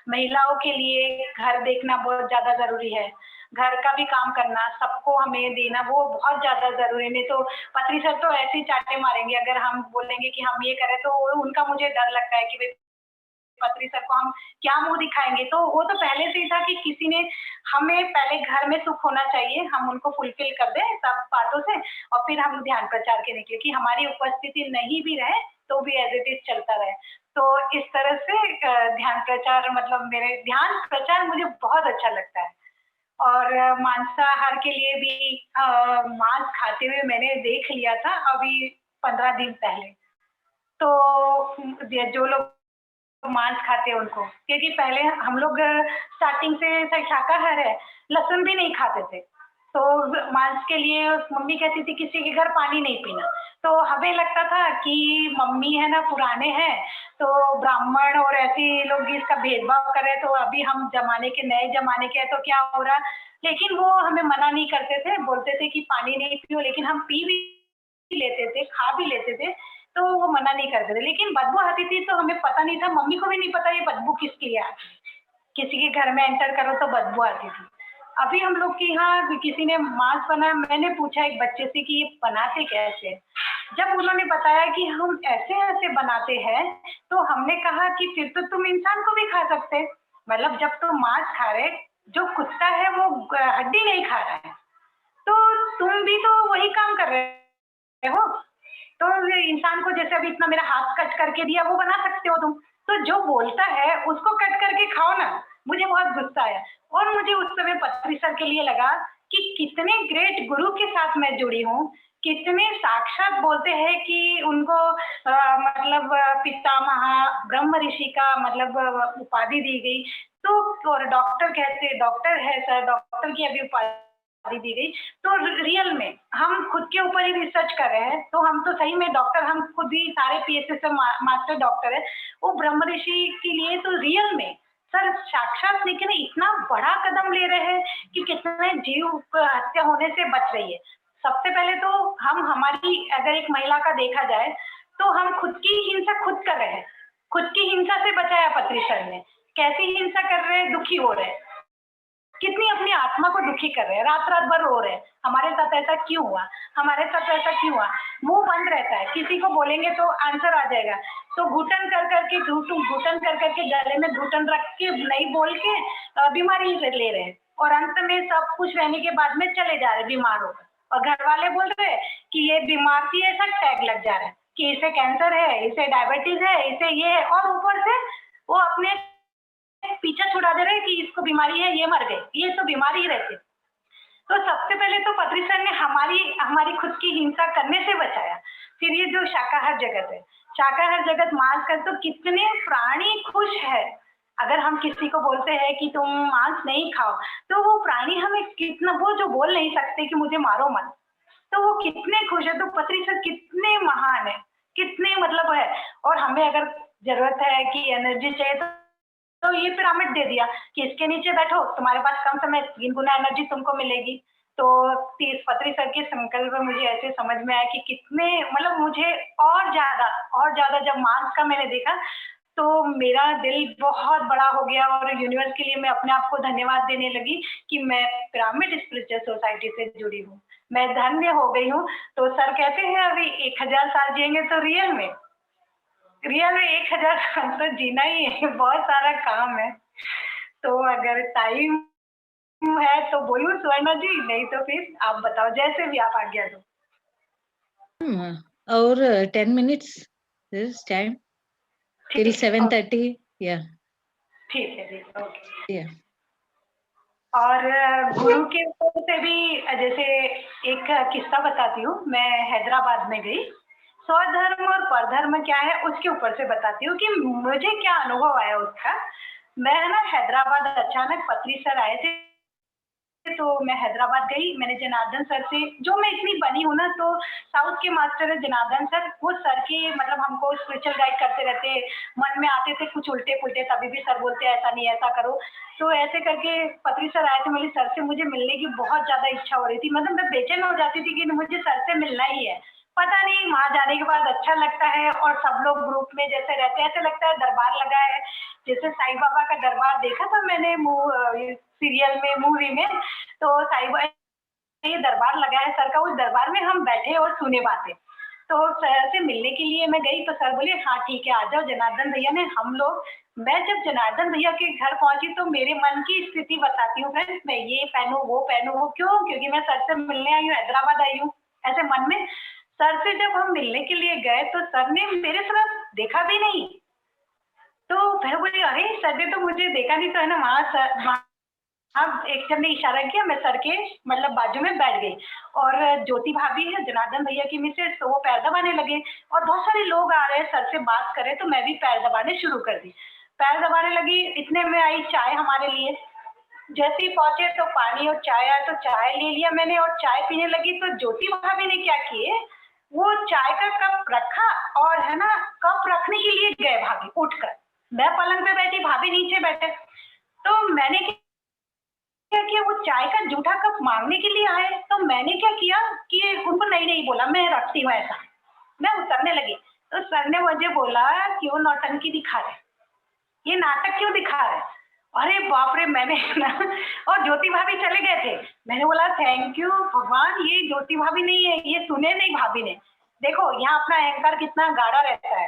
महिलाओं के लिए घर देखना बहुत ज्यादा जरूरी है, घर का भी काम करना, सबको हमें देना वो बहुत ज्यादा जरूरी है। नहीं तो पत्री सर तो ऐसे ही चाटे मारेंगे अगर हम बोलेंगे कि हम ये करें, तो उनका मुझे डर लगता है कि पत्री सर को हम क्या मुंह दिखाएंगे। तो वो तो पहले से ही था कि किसी ने हमें पहले घर में सुख होना चाहिए, हम उनको फुलफिल कर दें सब बातों से, और फिर हम ध्यान प्रचार के निकले कि हमारी उपस्थिति नहीं भी रहे तो भी एज इट इज चलता रहे। तो इस तरह से ध्यान प्रचार, मतलब मेरे ध्यान प्रचार मुझे बहुत अच्छा लगता है। और मांसाहार के लिए भी मांस खाते हुए मैंने देख लिया था अभी 15 दिन पहले। तो जो लोग मांस खाते हैं उनको, क्योंकि पहले हम लोग स्टार्टिंग से शाकाहार है, लहसुन भी नहीं खाते थे, तो मांस के लिए मम्मी कहती थी किसी के घर पानी नहीं पीना। तो हमें लगता था कि मम्मी है ना पुराने हैं, तो ब्राह्मण और ऐसे लोग इसका भेदभाव कर रहे, तो अभी हम जमाने के नए जमाने के हैं तो क्या हो रहा। लेकिन वो हमें मना नहीं करते थे, बोलते थे कि पानी नहीं पियो, लेकिन हम पी भी लेते थे, खा भी लेते थे, तो वो मना नहीं करते थे। लेकिन बदबू आती थी तो हमें पता नहीं था, मम्मी को भी नहीं पता ये बदबू किसके लिए आती है। किसी के घर में एंटर करो तो बदबू आती थी। अभी हम लोग के यहाँ किसी ने मांस बनाया, मैंने पूछा एक बच्चे से कि ये बनाते कैसे। जब उन्होंने बताया कि हम ऐसे ऐसे बनाते हैं, तो हमने कहा कि फिर तो तुम इंसान को भी खा सकते, मतलब जब तुम मांस खा रहे, जो कुत्ता है वो हड्डी नहीं खा रहा है, तो तुम भी तो वही काम कर रहे हो। तो इंसान को जैसे अभी इतना मेरा हाथ कट करके दिया, वो बना सकते हो तुम। तो जो बोलता है उसको कट करके खाओ ना। मुझे बहुत गुस्सा आया, और मुझे उस समय पत्री सर के लिए लगा कि कितने ग्रेट गुरु के साथ मैं जुड़ी हूँ, कितने साक्षात बोलते हैं कि उनको मतलब पितामह ब्रह्म ऋषि का मतलब उपाधि दी गई। तो और डॉक्टर कहते, डॉक्टर है सर, डॉक्टर की अभी उपाधि दी गई। तो रियल में हम खुद के ऊपर ही रिसर्च कर रहे हैं, तो हम तो सही में डॉक्टर, हम खुद ही सारे पीएचडी से मास्टर डॉक्टर है। वो ब्रह्म ऋषि के लिए तो रियल में सर साक्षात, लेकिन इतना बड़ा कदम ले रहे हैं कि कितने जीव हत्या होने से बच रही है। सबसे पहले तो हम, हमारी अगर एक महिला का देखा जाए तो हम खुद की हिंसा खुद कर रहे हैं। खुद की हिंसा से बचाया पत्री सर ने। कैसी हिंसा कर रहे हैं, दुखी हो रहे हैं, कितनी अपनी आत्मा को दुखी कर रहे हैं, रात रात भर रो रहे हैं, हमारे साथ ऐसा क्यों हुआ, हमारे साथ ऐसा क्यों हुआ। मुंह बंद रहता है, किसी को बोलेंगे तो आंसर आ जाएगा, तो घुटन कर करके घुटन कर करके गले में घुटन रख के नहीं बोल के बीमारी ले रहे हैं, और अंत में सब कुछ रहने के बाद में चले जा रहे बीमार होकर। और घर वाले बोल रहे हैं कि ये बीमार थी, ऐसा टैग लग जा रहा है कि इसे कैंसर है, इसे डायबिटीज है, इसे ये है, और ऊपर से वो अपने पीछा छुड़ा दे रहे कि इसको बीमारी है, ये मर गए, ये तो बीमारी ही रहते। तो सबसे पहले तो पत्री सर ने हमारी खुद की हिंसा करने से बचाया। फिर ये जो शाकाहार जगत है, शाकाहार जगत मांस कर, तो कितने प्राणी खुश है। अगर हम किसी को बोलते हैं कि तुम मांस नहीं खाओ, तो वो प्राणी हमें कितना, वो जो बोल नहीं सकते कि मुझे मारो मत, तो वो कितने खुश है। तो पत्री सर कितने महान है, कितने मतलब है। और हमें अगर जरूरत है कि एनर्जी चाहिए, तो ये पिरामिड दे दिया कि इसके नीचे बैठो, तुम्हारे पास कम समय 3 गुना एनर्जी तुमको मिलेगी। तो 30 पत्री सर के संकल्प में मुझे ऐसे समझ में आया कि कितने, मतलब मुझे और ज्यादा जब मांस का मैंने देखा तो मेरा दिल बहुत बड़ा हो गया, और यूनिवर्स के लिए मैं अपने आप को धन्यवाद देने लगी कि मैं पिरामिड स्पिरिचुअल सोसाइटी से जुड़ी हूँ, मैं धन्य हो गई हूँ। तो सर कहते हैं अभी 1000 साल जिएंगे, तो रियल में 1000 साल तो जीना ही है, बहुत सारा काम है। तो अगर टाइम है तो बोलूं स्वर्णा जी, नहीं तो फिर आप बताओ, जैसे भी आप आज्ञा दो। और 10 minutes this time till 7:30, yeah, ठीक है जी, ओके। yeah. और गुरु के ऊपर से भी जैसे एक किस्सा बताती हूँ। मैं हैदराबाद में गई, स्वधर्म और परधर्म क्या है उसके ऊपर से बताती हूँ कि मुझे क्या अनुभव आया उसका। मैं ना हैदराबाद, अचानक पत्री सर आए थे, तो मैं हैदराबाद गई। मैंने जनार्दन सर से, जो मैं इतनी बनी हूँ ना, तो साउथ के मास्टर है जनार्दन सर, वो सर के मतलब हमको स्पिरिचुअल गाइड करते रहते, मन में आते थे कुछ उल्टे पुल्टे, तभी भी सर बोलते ऐसा नहीं ऐसा करो। तो ऐसे करके पत्री सर आए थे, मेरी सर से मुझे मिलने की बहुत ज्यादा इच्छा हो रही थी, मतलब मैं बेचैन हो जाती थी कि मुझे सर से मिलना ही है। पता नहीं, वहां जाने के बाद अच्छा लगता है, और सब लोग ग्रुप में जैसे रहते हैं, ऐसे लगता है दरबार लगा है। जैसे साईं बाबा का दरबार देखा था मैंने सीरियल में, मूवी में, तो साईं बाबा ये दरबार लगा है सर का, उस दरबार में हम बैठे और सुने बातें। तो सर से मिलने के लिए मैं गई, तो सर बोले हाँ ठीक है आ जाओ। जनार्दन भैया ने हम लोग, मैं जब जनार्दन भैया के घर पहुंची तो मेरे मन की स्थिति बताती हूँ फ्रेंड्स, मैं ये पहनूं वो पहनूं, वो क्यों, क्योंकि मैं सर से मिलने आई हूँ, हैदराबाद आई हूँ, ऐसे मन में। सर से जब हम मिलने के लिए गए तो सर ने मेरे तरफ देखा भी नहीं, तो मैं बोली अरे सर ने तो मुझे देखा नहीं, तो है ना वहाँ अब एक जन ने इशारा किया, मैं सर के मतलब बाजू में बैठ गई और ज्योति भाभी है जनार्दन भैया की मिसेज, तो वो पैर दबाने लगे और बहुत सारे लोग आ रहे हैं सर से बात कर रहे, तो मैं भी पैर दबाने शुरू कर दी। पैर दबाने लगी, इतने में आई चाय हमारे लिए। जैसे ही पहुंचे तो पानी और चाय आया, तो चाय ले लिया मैंने और चाय पीने लगी। तो ज्योति भाभी ने क्या किए, वो चाय का कप रखा और है ना कप रखने के लिए गए भाभी उठकर। मैं पलंग पे बैठी, भाभी नीचे बैठे। तो मैंने क्या किया, वो चाय का जूठा कप मांगने के लिए आए, तो मैंने क्या किया कि उनको नहीं बोला, मैं रखती हूँ ऐसा। मैं उतरने लगी तो सर ने मुझे बोला क्यों नौटंकी दिखा रहे, ये नाटक क्यों दिखा रहे। अरे बाप रे, मैंने ना और ज्योति भाभी चले गए थे। मैंने बोला थैंक यू भगवान, ये ज्योति भाभी नहीं है, ये सुने नहीं भाभी ने। देखो यहाँ अपना अहंकार कितना गाढ़ा रहता है।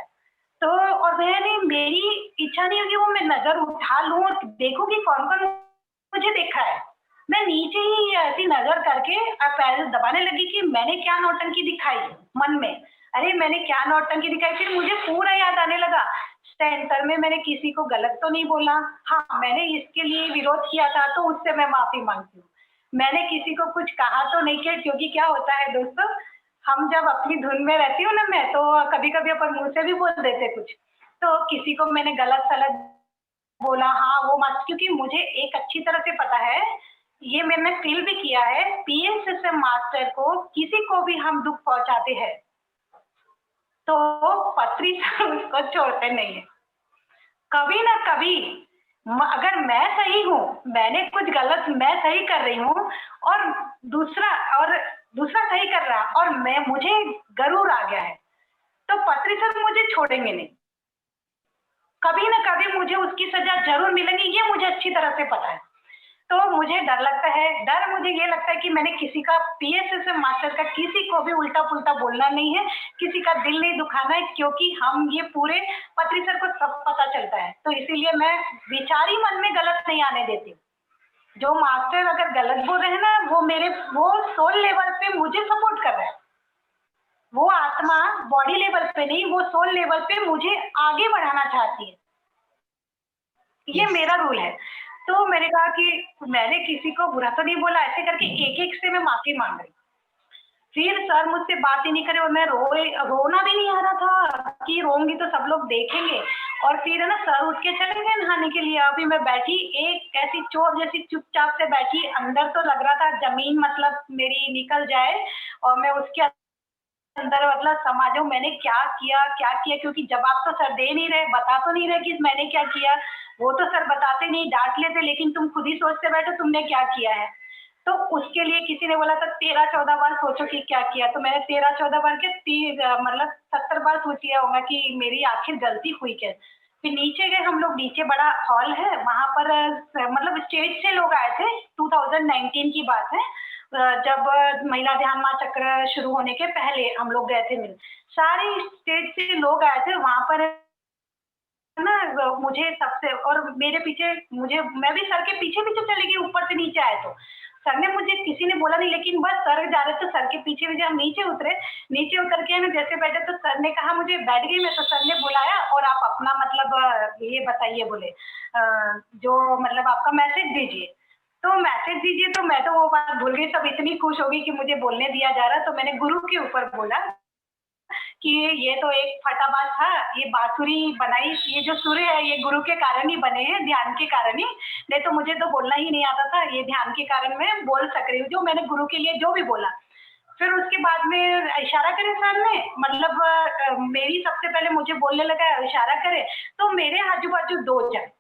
तो और मैंने, मेरी इच्छा नहीं होगी वो मैं नजर उठा लूं और देखूं कि कौन कौन मुझे देखा है। मैं नीचे ही ऐसी नजर करके पैर दबाने लगी कि मैंने क्या नौटंकी दिखाई मन में। अरे मैंने क्या नौटंकी दिखाई, फिर मुझे पूरा याद आने लगा सेंटर में मैंने किसी को गलत तो नहीं बोला, हाँ मैंने इसके लिए विरोध किया था तो उससे मैं माफी मांगती हूँ। मैंने किसी को कुछ कहा तो नहीं किया, क्योंकि क्या होता है दोस्तों, हम जब अपनी धुन में रहती हूँ ना, मैं तो कभी कभी अपन मुंह से भी बोल देते कुछ, तो किसी को मैंने गलत सलत बोला हाँ वो मत, क्योंकि मुझे एक अच्छी तरह से पता है, ये मैंने फील भी किया है, पीएम सिस्टम मास्टर को किसी को भी हम दुख पहुंचाते हैं तो पत्री उसको छोड़ते नहीं है। कभी ना कभी अगर मैं सही हूँ, मैंने कुछ गलत मैं सही कर रही हूँ और दूसरा सही कर रहा और मैं मुझे गरूर आ गया है, तो पत्री सर मुझे छोड़ेंगे नहीं, कभी ना कभी मुझे उसकी सजा जरूर मिलेगी, ये मुझे अच्छी तरह से पता है। तो मुझे डर लगता है, मुझे ये लगता है कि मैंने किसी का पीएसएसएम मास्टर का किसी को भी उल्टा पुल्टा बोलना नहीं है, किसी का दिल नहीं दुखाना है, क्योंकि हम ये पूरे पत्री सर को सब पता चलता है। तो इसीलिए मैं विचारी मन में गलत नहीं आने देती। जो मास्टर अगर गलत बोल रहे हैं ना, वो सोल लेवल पे मुझे सपोर्ट कर रहा है, वो आत्मा बॉडी लेवल पे नहीं, वो सोल लेवल पे मुझे आगे बढ़ाना चाहती है। ये मेरा रूल है। तो मैंने कहा कि मैंने किसी को बुरा तो नहीं बोला, ऐसे करके एक एक से मैं माफी मांग रही। फिर सर मुझसे बात ही नहीं करे और मैं रोना भी नहीं आ रहा था कि रोऊंगी तो सब लोग देखेंगे। और फिर है ना सर उठ के चले गए नहाने के लिए। अभी मैं बैठी एक ऐसी चोर जैसी चुपचाप से बैठी, अंदर तो लग रहा था जमीन मतलब मेरी निकल जाए और मैं उसके अंदर मतलब समझो मैंने क्या किया, क्योंकि जवाब तो सर दे नहीं रहे, बता तो नहीं रहे कि मैंने क्या किया, वो तो सर बताते नहीं, डांट लेते, लेकिन तुम खुद ही सोचते बैठो तुमने क्या किया है। तो उसके लिए किसी ने बोला था 13-14 बार सोचो कि क्या किया, तो मैंने 13-14 बार के मतलब 70 बार सोच लिया होगा कि मेरी आखिर गलती हुई क्या। फिर नीचे गए हम लोग, नीचे बड़ा हॉल है, वहां पर मतलब स्टेज से लोग आए थे, 2019 की बात है, जब महिला ध्यान महाचक्र शुरू होने के पहले हम लोग गए थे मिल, सारे स्टेज से लोग आए थे वहां पर ना। मुझे सबसे और मेरे पीछे मैं भी सर के पीछे चली गई, ऊपर से नीचे आए तो सर ने मुझे किसी ने बोला नहीं, लेकिन बस सर जा रहे तो सर के पीछे भी जब नीचे उतर के ना जैसे बैठे तो सर ने कहा मुझे बैठ गई मैं, तो सर ने बुलाया और आप अपना मतलब ये बताइए, बोले जो मतलब आपका मैसेज दीजिए। तो मैसेज दीजिए, तो मैं तो वो बात भूल गई, सब इतनी खुश हो गई कि मुझे बोलने दिया जा रहा। तो मैंने गुरु के ऊपर बोला कि ये तो एक फटाबाज था, ये बांसुरी बनाई, ये जो सुर है ये गुरु के कारण ही बने हैं, ध्यान के कारण ही, नहीं तो मुझे तो बोलना ही नहीं आता था, ये ध्यान के कारण मैं बोल सक रही हूँ जो मैंने गुरु के लिए जो भी बोला। फिर उसके बाद में इशारा करे सर ने, मतलब मेरी सबसे पहले मुझे बोलने लगा इशारा करे, तो मेरे आजू बाजू 2 जन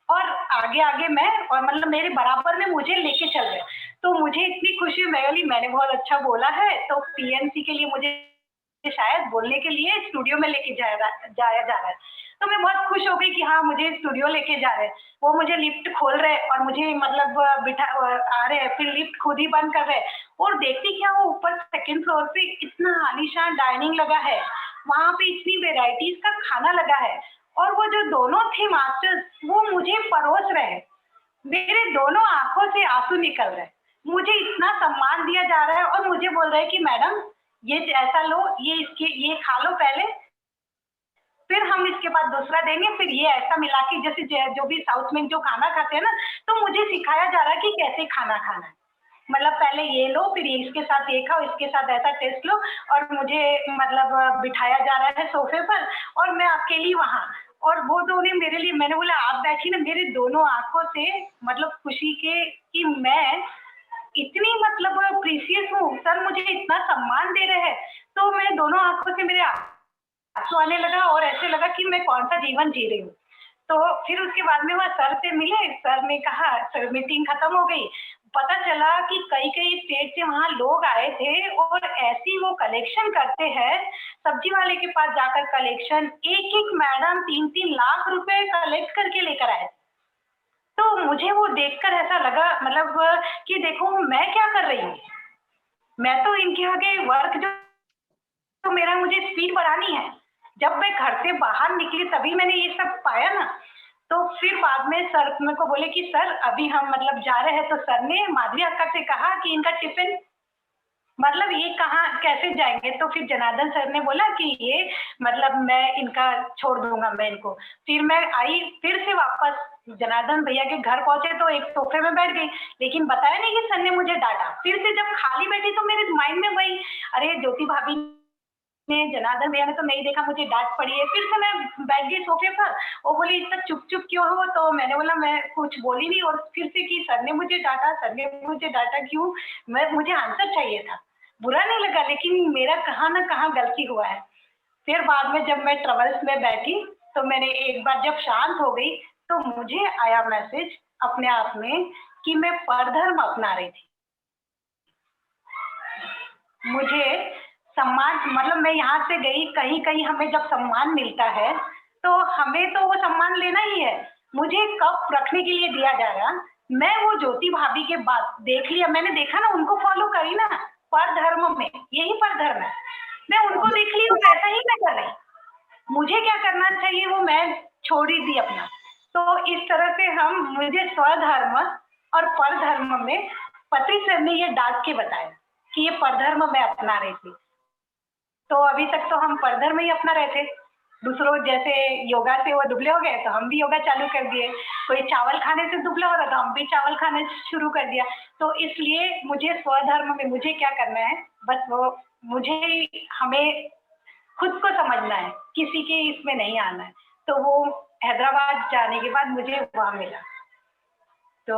और आगे मैं और मतलब मेरे बराबर में मुझे लेके चल रहे। तो मुझे इतनी खुशी, मैंने बहुत अच्छा बोला है, तो पीएनसी के लिए मुझे शायद बोलने के लिए स्टूडियो में लेके जाया जा रहा है। तो मैं बहुत खुश हो गई कि हाँ मुझे स्टूडियो लेके जा रहे हैं। वो मुझे लिफ्ट खोल रहे और मुझे मतलब बिठा आ रहे हैं, फिर लिफ्ट खुद ही बंद कर रहे हैं। और देखती क्या, वो ऊपर 2nd फ्लोर पे इतना आलीशान डाइनिंग लगा है, वहां पे इतनी वेराइटीज का खाना लगा है, और वो जो दोनों थे मास्टर्स वो मुझे परोस रहे, मेरे दोनों आंखों से आंसू निकल रहे, मुझे इतना सम्मान दिया जा रहा है और मुझे बोल रहे हैं कि मैडम ये ऐसा लो, ये खा लो पहले, फिर हम इसके बाद दूसरा देंगे, फिर ये ऐसा मिला के जैसे जो भी साउथ में जो खाना खाते हैं ना, तो मुझे सिखाया जा रहा है कि कैसे खाना खाना है। मतलब पहले ये लो, फिर इसके साथ ये खाओ, इसके साथ ऐसा टेस्ट लो, और मुझे मतलब बिठाया जा रहा है सोफे पर और मैं अकेली वहां, और वो दोनों मेरे लिए, मैंने बोला आप बैठी ना, मेरे दोनों आंखों से मतलब खुशी के कि मैं इतनी मतलब प्रीशियस हूँ, सर मुझे इतना सम्मान दे रहे हैं, तो मैं दोनों आंखों से मेरे आंसू आने लगा और ऐसे लगा कि मैं कौन सा जीवन जी रही हूँ। तो फिर उसके बाद में वह सर से मिले, सर ने कहा, सर मीटिंग खत्म हो गई, पता चला कि कई कई स्टेट से वहां लोग आए थे और ऐसी वो कलेक्शन करते हैं, सब्जी वाले के पास जाकर कलेक्शन, एक एक मैडम 3-3 लाख रुपए कलेक्ट करके लेकर आए। तो मुझे वो देखकर ऐसा लगा मतलब कि देखो मैं क्या कर रही हूँ, मैं तो इनके आगे वर्क जो तो मेरा मुझे स्पीड बढ़ानी है। जब मैं घर से बाहर निकली तभी मैंने ये सब पाया ना। तो फिर बाद में सर मेरे को बोले कि सर अभी हम मतलब जा रहे हैं, तो सर ने माधवी अक्का से कहा कि इनका टिफिन मतलब ये कहाँ कैसे जाएंगे, तो फिर जनार्दन सर ने बोला कि ये मतलब मैं इनका छोड़ दूंगा मैं इनको। फिर मैं आई फिर से वापस जनार्दन भैया के घर पहुंचे तो एक सोफे में बैठ गई, लेकिन बताया नहीं कि सर ने मुझे डांटा। फिर से जब खाली बैठी तो मेरे माइंड में वही, अरे ज्योति भाभी ने, जनार्दन भैया ने तो नहीं देखा, मुझे डांट पड़ी है। फिर से मैं बैठ गई सोफे पर, वो बोली इतना चुप चुप क्यों हो, तो मैंने बोला मैं कुछ बोली नहीं, और फिर से कि सर ने मुझे डांटा, सर ने मुझे डांटा क्यों, मुझे आंसर चाहिए था, बुरा नहीं लगा, लेकिन मेरा कहाँ ना कहाँ गलती हुआ है। फिर बाद में जब मैं ट्रेवल्स में बैठी तो मैंने एक बार जब शांत हो गई तो मुझे आया मैसेज अपने आप में कि मैं परधर्म अपना रही थी। मुझे सम्मान मतलब मैं यहाँ से गई, कहीं कहीं हमें जब सम्मान मिलता है तो हमें तो वो सम्मान लेना ही है। मुझे कप रखने के लिए दिया जा रहा, मैं वो ज्योति भाभी के बाद देख लिया, मैंने देखा ना उनको फॉलो करी ना, पर धर्म में यही पर धर्म है, मैं उनको देख ली वैसा ही मैं कर रही, मुझे क्या करना चाहिए वो मैं छोड़ ही दी अपना। तो इस तरह से हम मुझे स्वधर्म और परधर्म में पति सर ने ये डांट के बताया कि ये परधर्म में अपना रही थी। तो अभी तक तो हम परधर्म ही अपना रहे थे, दूसरों जैसे योगा से वो दुबले हो गए तो हम भी योगा चालू कर दिए, कोई चावल खाने से दुबला हो रहा तो हम भी चावल खाने शुरू कर दिया। तो इसलिए मुझे स्वधर्म में मुझे क्या करना है, बस वो मुझे हमें खुद को समझना है, किसी के इसमें नहीं आना है। तो वो हैदराबाद जाने के बाद मुझे वहां मिला। तो